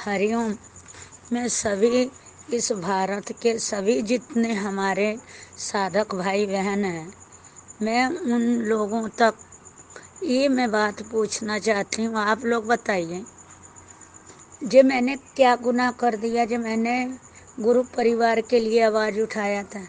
हरिओम। मैं सभी इस भारत के सभी जितने हमारे साधक भाई बहन हैं, मैं उन लोगों तक ये मैं बात पूछना चाहती हूँ। आप लोग बताइए, जे मैंने क्या गुनाह कर दिया जो मैंने गुरु परिवार के लिए आवाज़ उठाया था।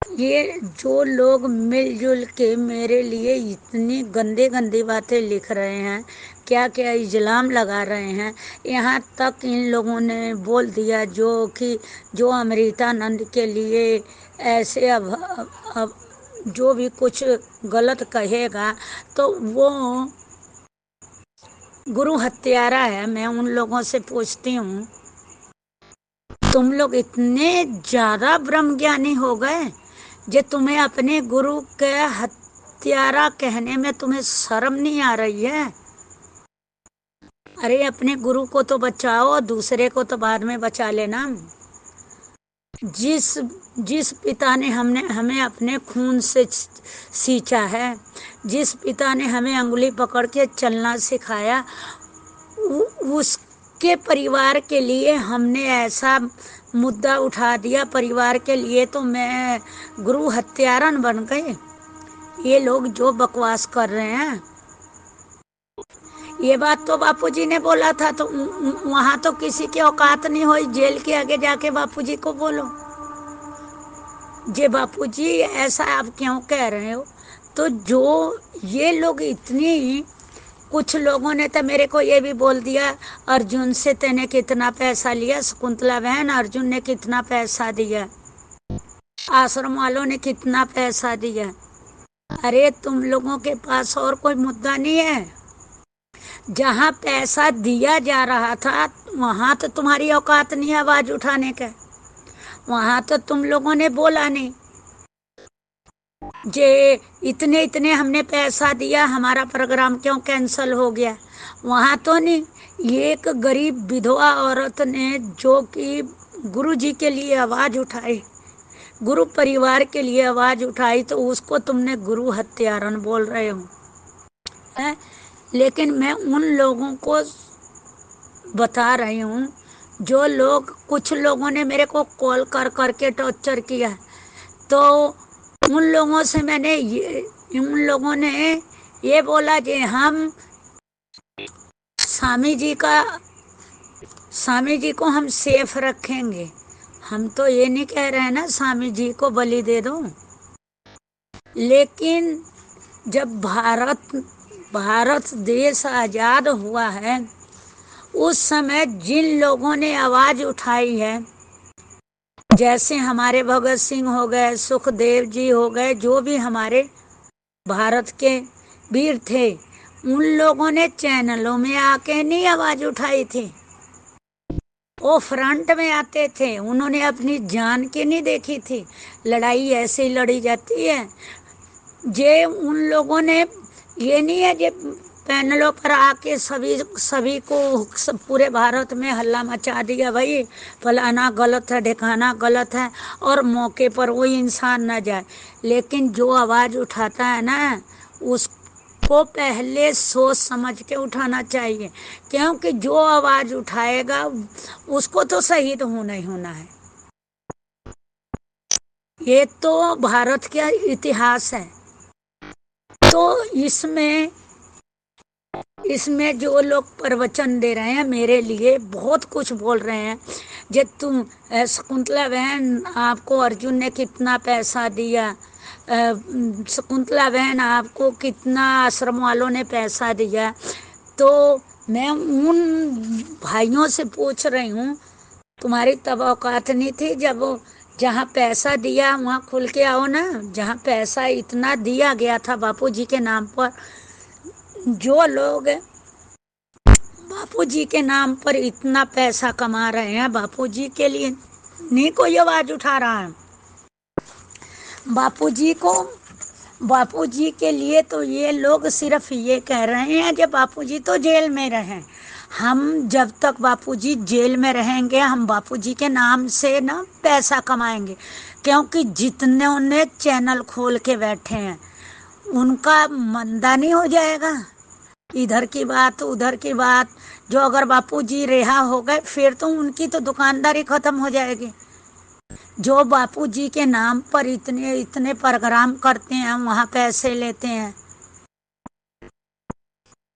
ये जो लोग मिलजुल के मेरे लिए इतनी गंदी गंदी बातें लिख रहे हैं, क्या क्या इल्ज़ाम लगा रहे हैं। यहाँ तक इन लोगों ने बोल दिया जो अमृतानंद के लिए ऐसे अब जो भी कुछ गलत कहेगा तो वो गुरु हत्यारा है। मैं उन लोगों से पूछती हूँ, तुम लोग इतने ज़्यादा ब्रह्म ज्ञानी हो गए जे तुम्हें अपने गुरु के हत्यारा कहने में तुम्हें शर्म नहीं आ रही है। अरे अपने गुरु को तो बचाओ, दूसरे को तो बाद में बचा लेना। जिस पिता ने हमें अपने खून से सींचा है, जिस पिता ने हमें अंगुली पकड़ के चलना सिखाया, उसके परिवार के लिए हमने ऐसा मुद्दा उठा दिया परिवार के लिए, तो मैं गुरु हत्यारन बन गए। ये लोग जो बकवास कर रहे हैं, ये बात तो बापूजी ने बोला था, तो वहां तो किसी की औकात नहीं हुई। जेल के आगे जाके बापूजी को बोलो, जे बापूजी ऐसा आप क्यों कह रहे हो। तो जो ये लोग इतनी, कुछ लोगों ने तो मेरे को ये भी बोल दिया, अर्जुन से तेने कितना पैसा लिया, शकुंतला बहन अर्जुन ने कितना पैसा दिया, आश्रम वालों ने कितना पैसा दिया। अरे तुम लोगों के पास और कोई मुद्दा नहीं है। जहाँ पैसा दिया जा रहा था वहाँ तो तुम्हारी औकात नहीं आवाज उठाने का, वहाँ तो तुम लोगों ने बोला नहीं जे इतने इतने हमने पैसा दिया, हमारा प्रोग्राम क्यों कैंसल हो गया। वहाँ तो नहीं। एक गरीब विधवा औरत ने जो कि गुरु जी के लिए आवाज़ उठाई, गुरु परिवार के लिए आवाज़ उठाई, तो उसको तुमने गुरु हत्यारन बोल रहे हो है? लेकिन मैं उन लोगों को बता रही हूँ, जो लोग, कुछ लोगों ने मेरे को कॉल कर करके टॉर्चर किया, तो उन लोगों से उन लोगों ने ये बोला कि हम स्वामी जी को हम सेफ रखेंगे। हम तो ये नहीं कह रहे हैं ना स्वामी जी को बलि दे दो, लेकिन जब भारत देश आज़ाद हुआ है, उस समय जिन लोगों ने आवाज़ उठाई है, जैसे हमारे भगत सिंह हो गए, सुखदेव जी हो गए, जो भी हमारे भारत के वीर थे, उन लोगों ने चैनलों में आके नहीं आवाज़ उठाई थी। वो फ्रंट में आते थे, उन्होंने अपनी जान की नहीं देखी थी। लड़ाई ऐसे ही लड़ी जाती है। जे उन लोगों ने ये नहीं है जे पैनलों पर आके सभी को पूरे भारत में हल्ला मचा दिया, भाई फलाना गलत है, ढिकाना गलत है, और मौके पर वो इंसान ना जाए। लेकिन जो आवाज़ उठाता है ना, उसको पहले सोच समझ के उठाना चाहिए, क्योंकि जो आवाज़ उठाएगा उसको तो शहीद होना ही होना है। ये तो भारत का इतिहास है। तो इसमें जो लोग प्रवचन दे रहे हैं, मेरे लिए बहुत कुछ बोल रहे हैं। जे तुम शकुंतला बहन, आपको अर्जुन ने कितना पैसा दिया, शकुंतला बहन आपको कितना आश्रम वालों ने पैसा दिया। तो मैं उन भाइयों से पूछ रही हूँ, तुम्हारी तब औकात नहीं थी जब जहाँ पैसा दिया वहाँ खुल के आओ ना। जहाँ पैसा इतना दिया गया था बापूजी के नाम पर, जो लोग बापूजी के नाम पर इतना पैसा कमा रहे हैं, बापूजी के लिए नहीं कोई आवाज उठा रहा है। बापूजी के लिए तो ये लोग सिर्फ ये कह रहे हैं कि बापूजी तो जेल में रहे। हम जब तक बापूजी जेल में रहेंगे, हम बापूजी के नाम से ना पैसा कमाएंगे, क्योंकि जितने उन्हें चैनल खोल के बैठे हैं उनका मंदा नहीं हो जाएगा। इधर की बात उधर की बात। जो अगर बापूजी रिहा हो गए फिर तो उनकी तो दुकानदारी खत्म हो जाएगी। जो बापूजी के नाम पर इतने इतने प्रोग्राम करते हैं, वहाँ पैसे लेते हैं।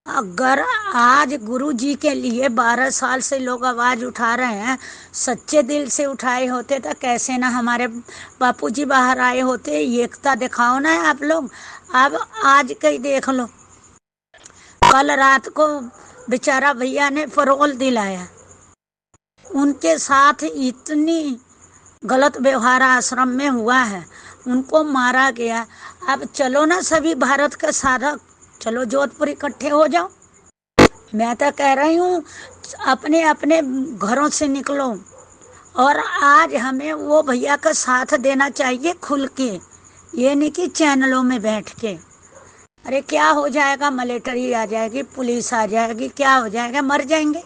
अगर आज गुरु जी के लिए 12 साल से लोग आवाज उठा रहे हैं, सच्चे दिल से उठाए होते तो कैसे ना हमारे बापूजी बाहर आए होते। एकता दिखाओ ना आप लोग। अब आज का ही देख लो, कल रात को बेचारा भैया ने फरोल दिलाया, उनके साथ इतनी गलत व्यवहार आश्रम में हुआ है, उनको मारा गया। अब चलो ना सभी भारत के साधक, चलो जोधपुर इकट्ठे हो जाओ। मैं तो कह रही हूँ अपने अपने घरों से निकलो, और आज हमें वो भैया का साथ देना चाहिए खुल के, ये नहीं कि चैनलों में बैठ के। अरे क्या हो जाएगा, मिलिट्री आ जाएगी, पुलिस आ जाएगी, क्या हो जाएगा, मर जाएंगे।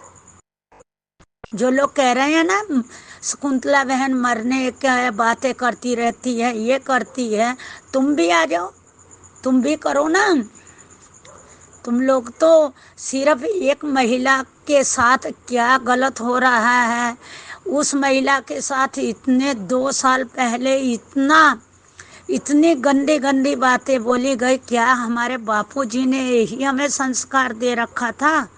जो लोग कह रहे हैं ना शकुंतला बहन मरने क्या बातें करती रहती है, ये करती है, तुम भी आ जाओ, तुम भी करो ना। तुम लोग तो सिर्फ एक महिला के साथ क्या गलत हो रहा है, उस महिला के साथ इतने 2 साल पहले इतनी गंदी गंदी बातें बोली गई। क्या हमारे बापूजी ने यही हमें संस्कार दे रखा था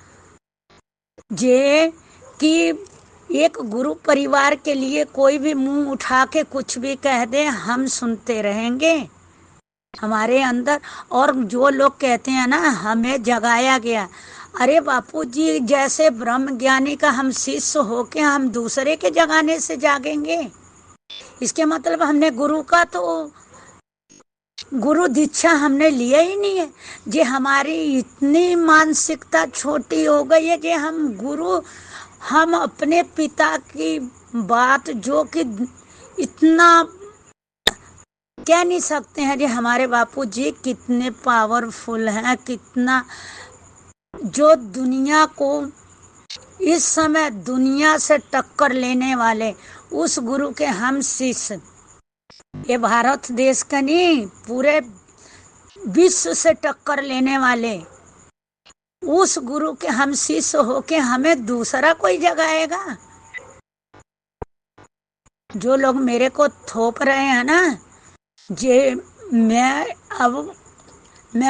जे कि एक गुरु परिवार के लिए कोई भी मुंह उठा के कुछ भी कह दे हम सुनते रहेंगे हमारे अंदर। और जो लोग कहते हैं ना हमें जगाया गया, अरे बापूजी जैसे ब्रह्म ज्ञानी का हम शिष्य होके हम दूसरे के जगाने से जागेंगे? इसके मतलब हमने गुरु दीक्षा हमने लिया ही नहीं है। जे हमारी इतनी मानसिकता छोटी हो गई है जे हम अपने पिता की बात जो कि इतना कह नहीं सकते हैं। जे हमारे बापूजी कितने पावरफुल हैं, कितना जो दुनिया को इस समय दुनिया से टक्कर लेने वाले उस गुरु के हम शिष्य, ये भारत देश का नहीं पूरे विश्व से टक्कर लेने वाले उस गुरु के हम शिष्य होके हमें दूसरा कोई जगाएगा? जो लोग मेरे को थोप रहे हैं ना, जे मैं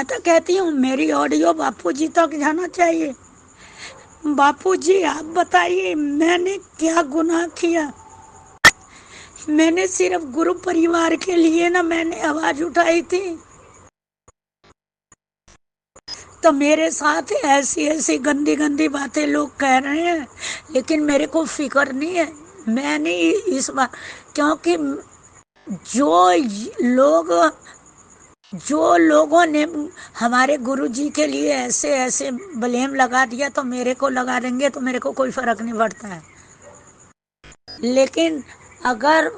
तो कहती हूँ मेरी ऑडियो बापूजी तक जाना चाहिए। बापूजी आप बताइए मैंने क्या गुनाह किया? मैंने सिर्फ गुरु परिवार के लिए ना मैंने आवाज उठाई थी, तो मेरे साथ ऐसी ऐसी गंदी गंदी बातें लोग कह रहे हैं, लेकिन मेरे को फिक्र नहीं है। मैंने इस बार क्योंकि जो लोगों ने हमारे गुरुजी के लिए ऐसे ऐसे ब्लेम लगा दिया तो मेरे को लगा देंगे, तो मेरे को कोई फर्क नहीं पड़ता है। लेकिन अगर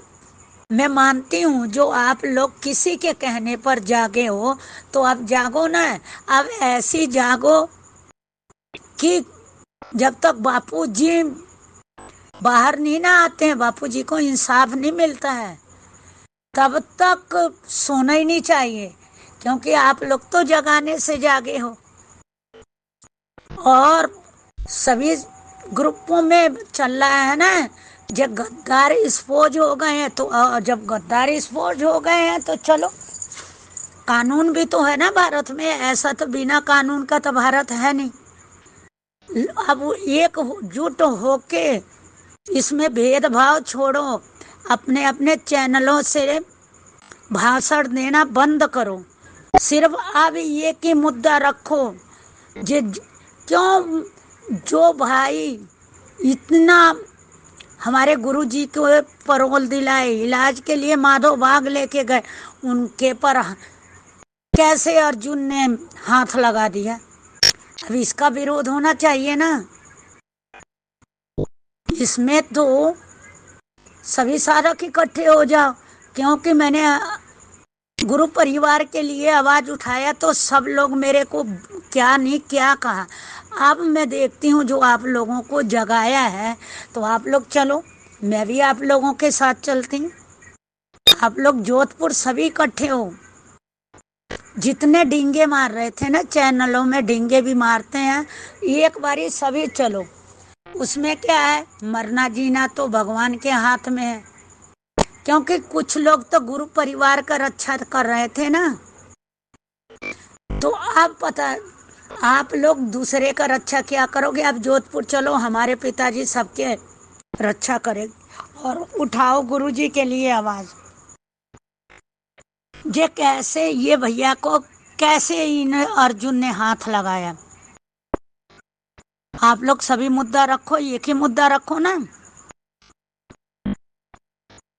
मैं मानती हूँ जो आप लोग किसी के कहने पर जागे हो तो आप जागो ना। अब ऐसी जागो कि जब तक बापूजी बाहर नहीं ना आते हैं, बापूजी को इंसाफ नहीं मिलता है, तब तक सोना ही नहीं चाहिए। क्योंकि आप लोग तो जगाने से जागे हो, और सभी ग्रुपों में चल रहा है ना। जब गद्दार एक्सपोज हो गए हैं तो जब गद्दार एक्सपोज हो गए हैं तो चलो, कानून भी तो है ना भारत में, ऐसा तो बिना कानून का तो भारत है नहीं। अब एकजुट होके इसमें भेदभाव छोड़ो, अपने अपने चैनलों से भाषण देना बंद करो, सिर्फ अब एक ही मुद्दा रखो। क्यों जो भाई इतना हमारे गुरुजी को परोल दिलाए, इलाज के लिए माधव बाग लेके गए, उनके पर कैसे अर्जुन ने हाथ लगा दिया? अब इसका विरोध होना चाहिए ना। इसमें तो सभी साधक इकट्ठे हो जाओ, क्योंकि मैंने गुरु परिवार के लिए आवाज उठाया तो सब लोग मेरे को क्या नहीं क्या कहा। अब मैं देखती हूँ जो आप लोगों को जगाया है, तो आप लोग चलो, मैं भी आप लोगों के साथ चलती हूँ। आप लोग जोधपुर सभी इकट्ठे हो, जितने डींगे मार रहे थे ना, चैनलों में डींगे भी मारते हैं, एक बारी सभी चलो। उसमें क्या है, मरना जीना तो भगवान के हाथ में है। क्योंकि कुछ लोग तो गुरु परिवार का रक्षा कर रहे थे ना, तो आप पता, आप लोग दूसरे का रक्षा क्या करोगे। आप जोधपुर चलो, हमारे पिताजी सबके रक्षा करेंगे। और उठाओ गुरुजी के लिए आवाज। ये कैसे, ये भैया को कैसे इन अर्जुन ने हाथ लगाया। आप लोग सभी मुद्दा रखो, एक ही मुद्दा रखो ना,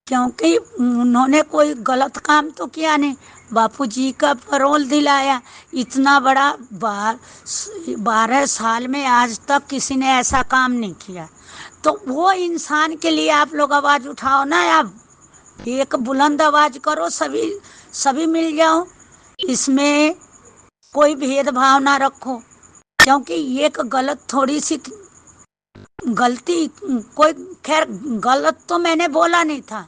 क्योंकि उन्होंने कोई गलत काम तो किया नहीं। बापूजी का पैरोल दिलाया, इतना बड़ा 12 साल में आज तक किसी ने ऐसा काम नहीं किया। तो वो इंसान के लिए आप लोग आवाज उठाओ ना। आप एक बुलंद आवाज करो, सभी सभी मिल जाओ, इसमें कोई भेदभाव ना रखो। क्योंकि एक गलत थोड़ी सी गलती, कोई खैर गलत तो मैंने बोला नहीं था,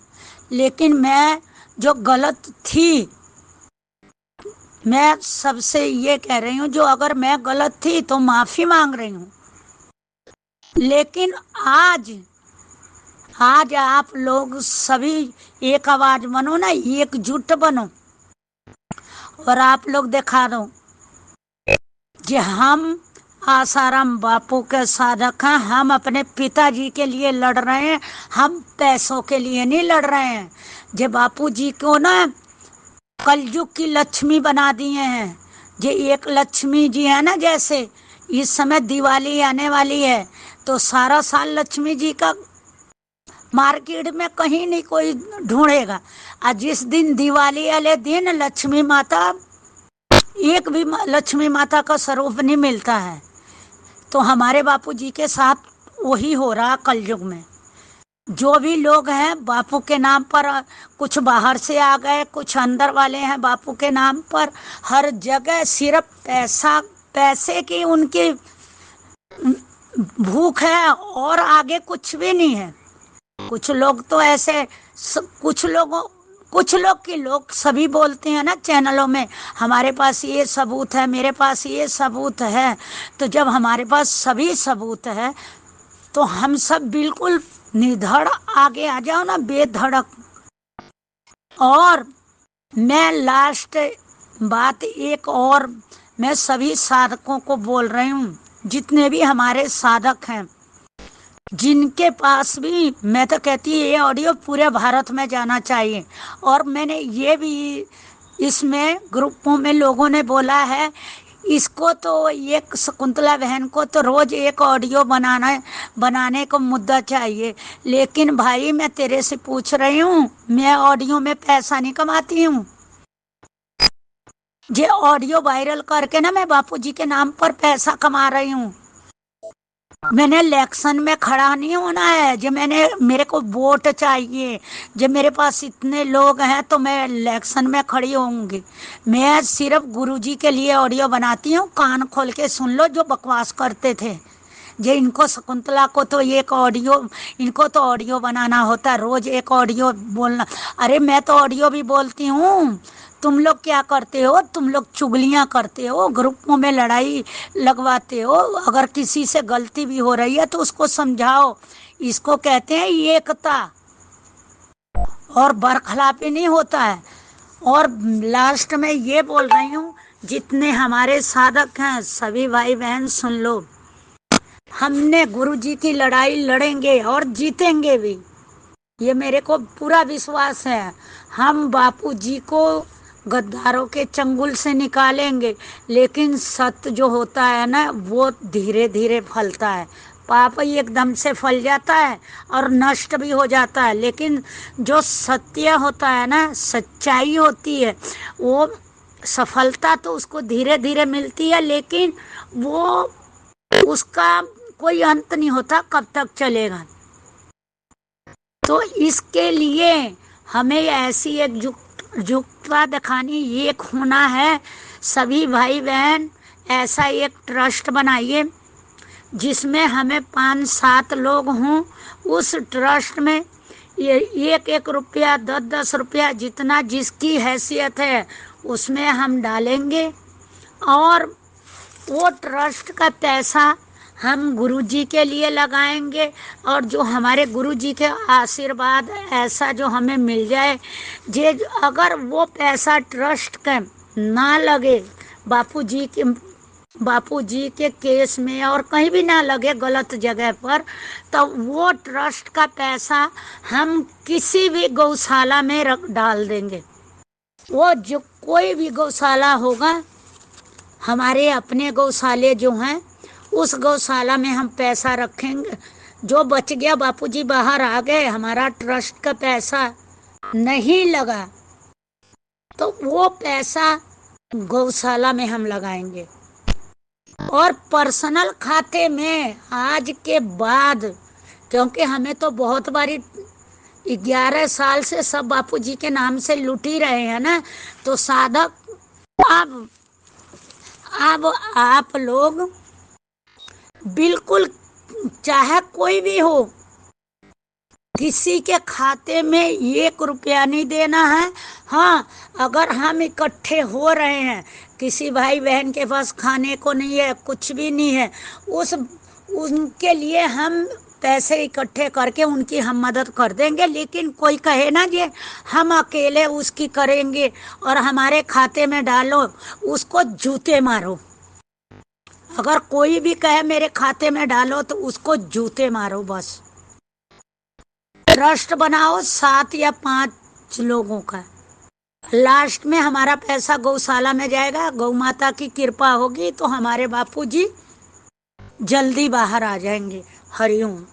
लेकिन मैं जो गलत थी, मैं सबसे ये कह रही हूँ, जो अगर मैं गलत थी तो माफी मांग रही हूँ। लेकिन आज आज आप लोग सभी एक आवाज बनो ना, एकजुट बनो, और आप लोग दिखा दो कि हम आसाराम बापू के साधक हैं। हम अपने पिताजी के लिए लड़ रहे हैं, हम पैसों के लिए नहीं लड़ रहे हैं। जे बापू जी को ना कलयुग की लक्ष्मी बना दिए हैं। जे एक लक्ष्मी जी है ना, जैसे इस समय दिवाली आने वाली है, तो सारा साल लक्ष्मी जी का मार्केट में कहीं नहीं कोई ढूंढेगा। और जिस दिन दिवाली वाले दिन लक्ष्मी माता, एक भी लक्ष्मी माता का स्वरूप नहीं मिलता है। तो हमारे बापू जी के साथ वही हो रहा कलयुग में। जो भी लोग हैं बापू के नाम पर, कुछ बाहर से आ गए, कुछ अंदर वाले हैं बापू के नाम पर, हर जगह सिर्फ पैसा, पैसे की उनकी भूख है, और आगे कुछ भी नहीं है। कुछ लोग तो ऐसे, कुछ लोग की लोग सभी बोलते हैं ना चैनलों में, हमारे पास ये सबूत है, मेरे पास ये सबूत है। तो जब हमारे पास सभी सबूत है, तो हम सब बिल्कुल निधड़ आगे आ जाओ ना, बेधड़क। और मैं लास्ट बात एक और, मैं सभी साधकों को बोल रही हूँ, जितने भी हमारे साधक हैं, जिनके पास भी, मैं तो कहती है ये ऑडियो पूरे भारत में जाना चाहिए। और मैंने ये भी इसमें ग्रुपों में लोगों ने बोला है, इसको तो एक शकुंतला बहन को तो रोज एक ऑडियो बनाने को मुद्दा चाहिए। लेकिन भाई मैं तेरे से पूछ रही हूँ, मैं ऑडियो में पैसा नहीं कमाती हूँ। ये ऑडियो वायरल करके ना मैं बापूजी के नाम पर पैसा कमा रही हूँ। मैंने इलेक्शन में खड़ा नहीं होना है, जो मेरे को वोट चाहिए, जब मेरे पास इतने लोग हैं तो मैं इलेक्शन में खड़ी होंगी। मैं सिर्फ गुरुजी के लिए ऑडियो बनाती हूँ, कान खोल के सुन लो जो बकवास करते थे। जे इनको शकुंतला को तो एक ऑडियो, इनको तो ऑडियो बनाना होता है, रोज एक ऑडियो बोलना। अरे मैं तो ऑडियो भी बोलती हूँ, तुम लोग क्या करते हो, तुम लोग चुगलियाँ करते हो, ग्रुपों में लड़ाई लगवाते हो। अगर किसी से गलती भी हो रही है तो उसको समझाओ, इसको कहते हैं एकता, और बरखलाफी नहीं होता है। और लास्ट में ये बोल रही हूँ, जितने हमारे साधक हैं सभी भाई बहन सुन लो, हमने गुरुजी की लड़ाई लड़ेंगे और जीतेंगे भी, ये मेरे को पूरा विश्वास है। हम बापूजी को गद्दारों के चंगुल से निकालेंगे, लेकिन सत्य जो होता है ना, वो धीरे धीरे फलता है। पाप ही एकदम से फल जाता है और नष्ट भी हो जाता है, लेकिन जो सत्य होता है ना, सच्चाई होती है, वो सफलता तो उसको धीरे धीरे मिलती है, लेकिन वो उसका कोई अंत नहीं होता, कब तक चलेगा। तो इसके लिए हमें ऐसी एकजुटता दिखानी, एक होना है। सभी भाई बहन ऐसा एक ट्रस्ट बनाइए जिसमें हमें 5-7 लोग हों। उस ट्रस्ट में ये 1-1 रुपया, 10-10 रुपया, जितना जिसकी हैसियत है उसमें हम डालेंगे और वो ट्रस्ट का पैसा हम गुरुजी के लिए लगाएंगे। और जो हमारे गुरुजी के आशीर्वाद ऐसा जो हमें मिल जाए, जे अगर वो पैसा ट्रस्ट का ना लगे, बापूजी के केस में और कहीं भी ना लगे गलत जगह पर, तो वो ट्रस्ट का पैसा हम किसी भी गौशाला में डाल देंगे। वो जो कोई भी गौशाला होगा, हमारे अपने गौशाले जो हैं, उस गौशाला में हम पैसा रखेंगे। जो बच गया, बापूजी बाहर आ गए, हमारा ट्रस्ट का पैसा नहीं लगा, तो वो पैसा गौशाला में हम लगाएंगे। और पर्सनल खाते में आज के बाद, क्योंकि हमें तो बहुत बारी 11 साल से सब बापूजी के नाम से लूट ही रहे हैं ना, तो साधक अब आप लोग बिल्कुल, चाहे कोई भी हो, किसी के खाते में 1 रुपया नहीं देना है। हाँ, अगर हम इकट्ठे हो रहे हैं, किसी भाई बहन के पास खाने को नहीं है, कुछ भी नहीं है, उनके लिए हम पैसे इकट्ठे करके उनकी हम मदद कर देंगे। लेकिन कोई कहे ना कि हम अकेले उसकी करेंगे और हमारे खाते में डालो, उसको जूते मारो। अगर कोई भी कहे मेरे खाते में डालो, तो उसको जूते मारो। बस ट्रस्ट बनाओ 7 या 5 लोगों का। लास्ट में हमारा पैसा गौशाला में जाएगा। गौ माता की कृपा होगी तो हमारे बापूजी जल्दी बाहर आ जाएंगे। हरिओम।